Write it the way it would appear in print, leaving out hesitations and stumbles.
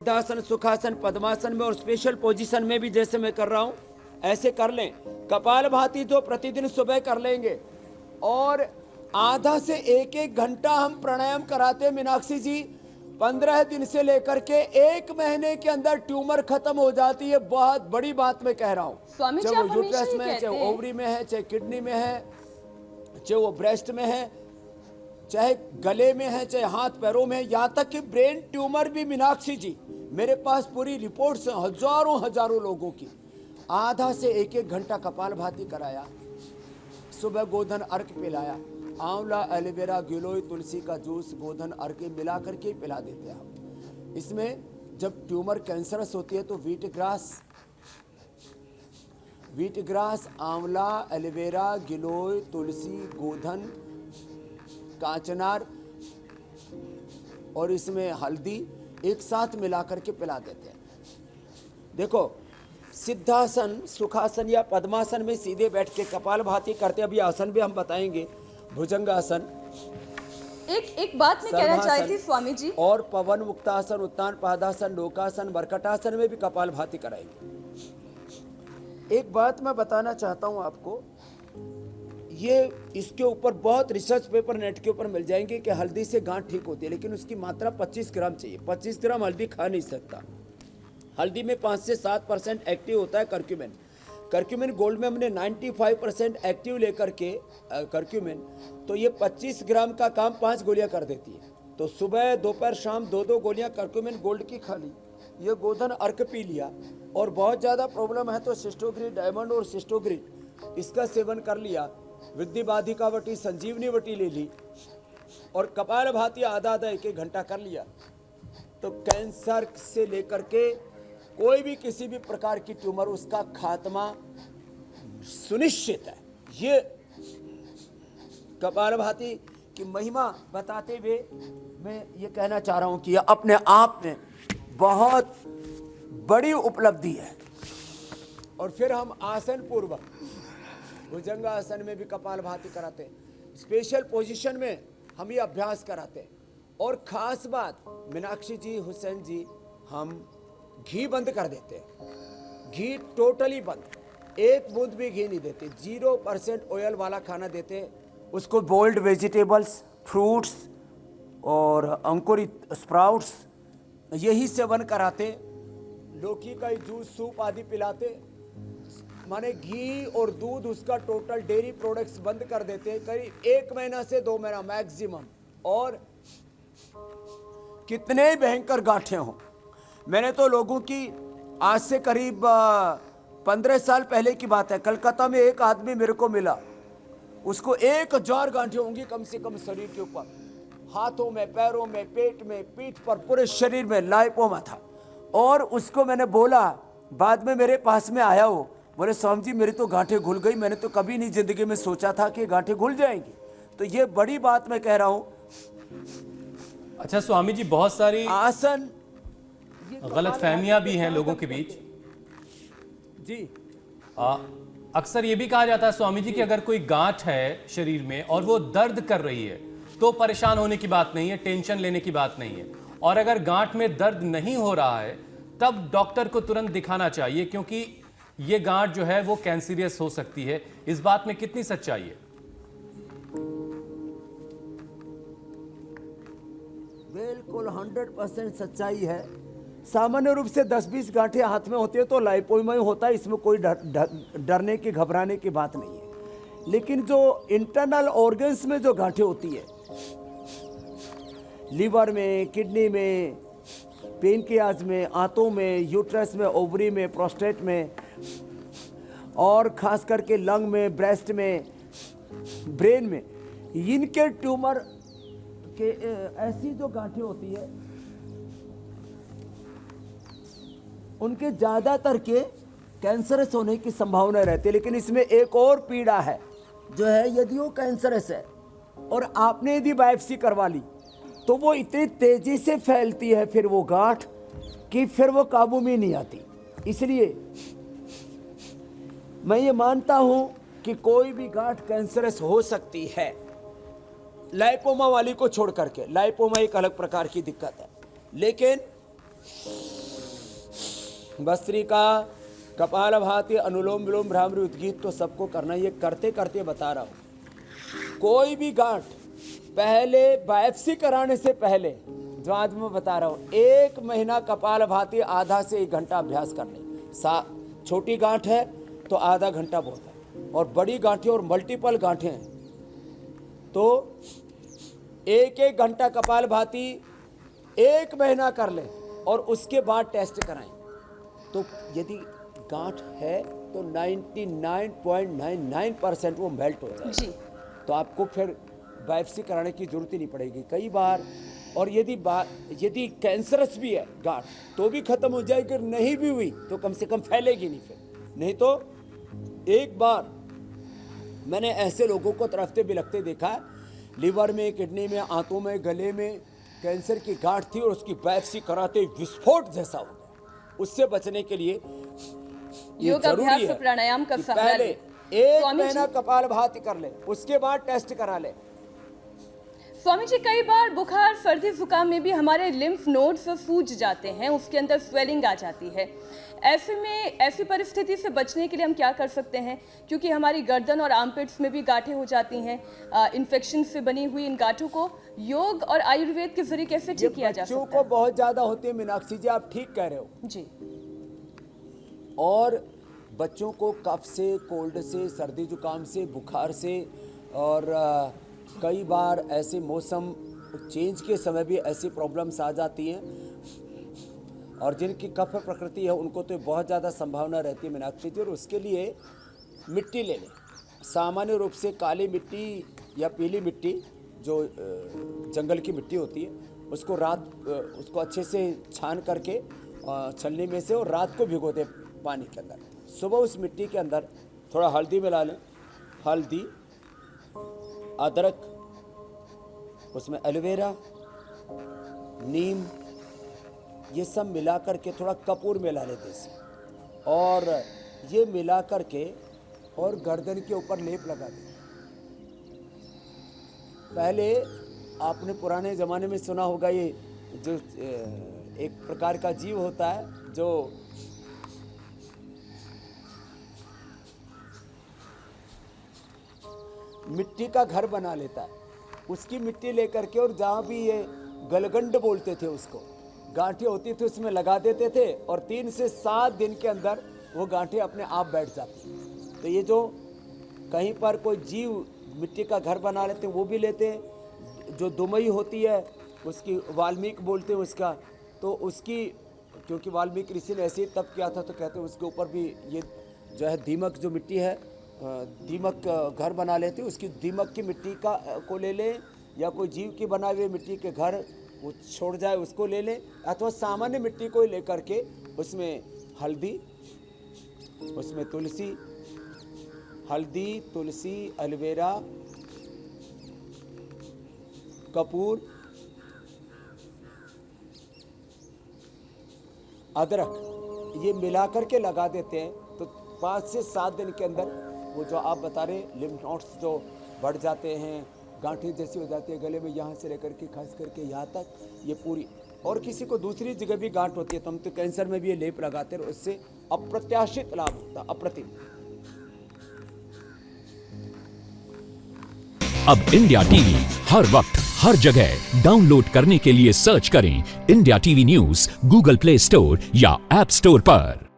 सिद्धासन, सुखासन, पद्मासन में और special position में भी जैसे मैं कर रहा हूं ऐसे कर लें। कपालभाति तो प्रतिदिन सुबह कर लेंगे और आधा से एक एक घंटा हम प्राणायाम कराते हैं। मीनाक्षी जी 15 दिन से लेकर के 1 महीने के अंदर ट्यूमर खत्म हो जाती है। बहुत बड़ी बात मैं कह रहा हूँ। चाहे वो यूट्रस में है, चाहे ओवरी में है, चाहे किडनी में है, चाहे वो ब्रेस्ट में है, चाहे गले में है, चाहे हाथ पैरों में है, यहाँ तक कि ब्रेन ट्यूमर भी। मीनाक्षी जी मेरे पास पूरी रिपोर्ट्स हैं हजारों लोगों की। आधा से एक एक घंटा कपालभाति कराया, सुबह गोधन अर्क पिलाया, आंवला, एलोवेरा, गिलोय, तुलसी का जूस, गोधन अर्क मिला करके पिला देते हैं हम। इसमें जब ट्यूमर कैंसरस होती है तो वीट ग्रास, आंवला, एलोवेरा, गिलोय, तुलसी, गोधन, कांचनार और इसमें हल्दी एक साथ मिला करके पिला देते हैं। देखो सिद्धासन, सुखासन या पद्मासन में सीधे बैठ के कपालभाति करते हैं। अभी आसन भी हम बताएंगे, भुजंगासन। एक बात मैं कहना चाहती थी स्वामी जी, और पवन मुक्तासन, उत्तान पादासन, लोकासन, मरकटासन में भी कपालभाति कराएंगे। एक बात मैं बताना चाहता हूं आपको, ये इसके ऊपर बहुत रिसर्च पेपर नेट के ऊपर मिल जाएंगे कि हल्दी से गांठ ठीक होती है, लेकिन उसकी मात्रा 25 ग्राम चाहिए। 25 ग्राम हल्दी खा नहीं सकता। हल्दी में 5 से 7% एक्टिव होता है करक्यूमिन। करक्यूमिन गोल्ड में हमने 95% एक्टिव लेकर के करक्यूमिन, तो ये 25 ग्राम का काम 5 गोलियां कर देती है। तो सुबह, दोपहर, शाम 2-2 गोलियां करक्यूमिन गोल्ड की खा ली, ये गोधन अर्क पी लिया, और बहुत ज़्यादा प्रॉब्लम है तो सिस्टोग्रिड डायमंड और सिस्टोग्रिड इसका सेवन कर लिया, वृद्धि बाधिका वटी, संजीवनी वटी ले ली, और कपालभाति आधा एक एक घंटा कर लिया, तो कैंसर से लेकर के कोई भी किसी भी प्रकार की ट्यूमर, उसका खात्मा सुनिश्चित है। ये कपालभाति की महिमा बताते हुए मैं ये कहना चाह रहा हूं कि यह अपने आप में बहुत बड़ी उपलब्धि है। और फिर हम आसन पूर्वक भुजंगासन में भी कपालभाति कराते हैं, स्पेशल पोजीशन में हम ये अभ्यास कराते हैं। और खास बात मीनाक्षी जी, हुसैन जी, हम घी बंद कर देते हैं, घी टोटली बंद, एक बूंद भी घी नहीं देते, 0% ऑयल वाला खाना देते हैं। उसको बोल्ड वेजिटेबल्स, फ्रूट्स और अंकुरित स्प्राउट्स यही सेवन कराते, लौकी का जूस, सूप आदि पिलाते, माने घी और दूध, उसका टोटल डेयरी प्रोडक्ट्स बंद कर देते हैं करीब 1 महीना से 2 महीना मैक्सिमम। और कितने भयंकर गांठें हों, मैंने तो लोगों की, आज से करीब 15 साल पहले की बात है, कलकत्ता में एक आदमी मेरे को मिला, उसको 1000 गांठें होंगी कम से कम शरीर के ऊपर, हाथों में, पैरों में, पेट में, पीठ पर, पूरे शरीर में लाइपोमा था। और उसको मैंने बोला, बाद में मेरे पास में आया वो, बोले स्वामी जी मेरी तो गांठें घुल गई, मैंने तो कभी नहीं जिंदगी में सोचा था कि गांठें घुल जाएंगी। तो ये बड़ी बात मैं कह रहा हूं। अच्छा स्वामी जी, बहुत सारी आसन, गलतफहमियां भी हैं लोगों के बीच जी। अक्सर ये भी कहा जाता है स्वामी जी कि अगर कोई गांठ है शरीर में और वो दर्द कर रही है तो परेशान होने की बात नहीं है, टेंशन लेने की बात नहीं है, और अगर गांठ में दर्द नहीं हो रहा है तब डॉक्टर को तुरंत दिखाना चाहिए, क्योंकि ये गांठ जो है वो कैंसरियस हो सकती है। इस बात में कितनी सच्चाई है? बिल्कुल 100% सच्चाई है। सामान्य रूप से 10-20 गांठें हाथ में होती है तो लाइपोमा होता है, इसमें कोई डरने की, घबराने की बात नहीं है। लेकिन जो इंटरनल ऑर्गन्स में जो गांठें होती है, लीवर में, किडनी में, पेनक्रियाज में, आंतों में, यूट्रस में, ओवरी में, प्रोस्टेट में, और खास करके लंग में, ब्रेस्ट में, ब्रेन में, इनके ट्यूमर के ऐसी जो गांठें होती है उनके ज़्यादातर के कैंसरस होने की संभावना रहती है। लेकिन इसमें एक और पीड़ा है जो है, यदि वो कैंसरस है और आपने यदि बायोप्सी करवा ली तो वो इतनी तेजी से फैलती है फिर वो गांठ कि फिर वो काबू में नहीं आती। इसलिए मैं ये मानता हूं कि कोई भी गांठ कैंसरस हो सकती है, लाइपोमा वाली को छोड़ करके। लाइपोमा एक अलग प्रकार की दिक्कत है, लेकिन भस्त्रिका, कपालभाति, अनुलोम विलोम, भ्रामरी, उद्गीत तो सबको करना, ये करते करते बता रहा हूँ। कोई भी गांठ पहले बायोप्सी कराने से पहले, जो आज मैं बता रहा हूँ, 1 महीना कपालभाति आधा से 1 घंटा अभ्यास कर ले। छोटी गांठ है तो आधा घंटा बहुत है, और बड़ी गांठें और मल्टीपल गांठें हैं तो 1-1 घंटा कपालभाति 1 महीना कर ले, और उसके बाद टेस्ट कराएं। तो यदि गांठ है तो 99.99% वो मेल्ट हो जाए जी। तो आपको फिर बायोप्सी कराने की जरूरत ही नहीं पड़ेगी कई बार। और यदि कैंसरस भी है गांठ तो भी खत्म हो जाएगी, अगर नहीं भी हुई तो कम से कम फैलेगी नहीं फिर। नहीं तो एक बार मैंने ऐसे लोगों को तरफते बिलखते देखा है, लीवर में, किडनी में, आंतों में, गले में कैंसर की गांठ थी और उसकी बायोप्सी कराते विस्फोट जैसा हो गया। उससे बचने के लिए ये योग जरूरी अभ्यास है और प्राणायाम का कि सहारा पहले लें। 1 स्वामी जी- महीना कपालभाति कर ले, उसके बाद टेस्ट करा ले। स्वामी जी, कई बार बुखार, सर्दी, जुकाम में भी हमारे लिम्फ नोड्स सूज जाते हैं, उसके अंदर स्वेलिंग आ जाती है। ऐसे में ऐसी परिस्थिति से बचने के लिए हम क्या कर सकते हैं? क्योंकि हमारी गर्दन और आर्मपिट्स में भी गांठें हो जाती हैं। इन्फेक्शन से बनी हुई इन गांठों को योग और आयुर्वेद के जरिए कैसे ये ठीक किया जा बच्चों सकता को बहुत ज्यादा होती है मीनाक्षी जी, आप ठीक कह रहे हो। है? जी। और बच्चों को कफ से, कोल्ड से, सर्दी जुकाम से, बुखार से, और कई बार ऐसे मौसम चेंज के समय भी ऐसी प्रॉब्लम्स आ जाती हैं, और जिनकी कफ प्रकृति है उनको तो बहुत ज़्यादा संभावना रहती है मीनाक्षी जी। और उसके लिए मिट्टी ले लें, सामान्य रूप से काली मिट्टी या पीली मिट्टी जो जंगल की मिट्टी होती है, उसको उसको अच्छे से छान करके छलनी में से, और रात को भिगो दें पानी के अंदर। सुबह उस मिट्टी के अंदर थोड़ा हल्दी मिला लें, हल्दी, अदरक, उसमें एलोवेरा, नीम, ये सब मिला करके थोड़ा कपूर मिला लेते हैं, और ये मिला करके और गर्दन के ऊपर लेप लगा दें। पहले आपने पुराने ज़माने में सुना होगा, ये जो एक प्रकार का जीव होता है जो मिट्टी का घर बना लेता है, उसकी मिट्टी लेकर के, और जहाँ भी ये गलगंड बोलते थे उसको, गांठें होती थी उसमें लगा देते थे, और 3 से 7 दिन के अंदर वो गांठें अपने आप बैठ जाती। तो ये जो कहीं पर कोई जीव मिट्टी का घर बना लेते हैं वो भी लेते हैं। जो दुमई होती है उसकी वाल्मीकि बोलते हैं उसका, तो उसकी, क्योंकि वाल्मीकि ऋषि ने ऐसे ही तप किया था तो कहते हैं उसके ऊपर भी ये जो है दीमक जो मिट्टी है, दीमक घर बना लेते हैं। उसकी दीमक की मिट्टी को ले लें, या कोई जीव की बनाए हुए मिट्टी के घर वो छोड़ जाए उसको ले लें, अथवा सामान्य मिट्टी को लेकर के उसमें हल्दी, उसमें तुलसी, हल्दी, तुलसी, एलोवेरा, कपूर, अदरक, ये मिला करके लगा देते हैं। तो 5 से 7 दिन के अंदर वो जो आप बता रहे लिम्फ नोड्स जो बढ़ जाते हैं, गांठें जैसी हो जाती है गले में, यहाँ से लेकर के खास करके यहाँ तक, ये पूरी। और किसी को दूसरी जगह भी गांठ होती है तो हम तो कैंसर में भी ये लेप लगाते हैं, उससे अप्रत्याशित लाभ होता, अप्रतिम। अब इंडिया टीवी हर वक्त हर जगह डाउनलोड करने के लिए सर्च करें India TV news Google play store या ऐप स्टोर पर।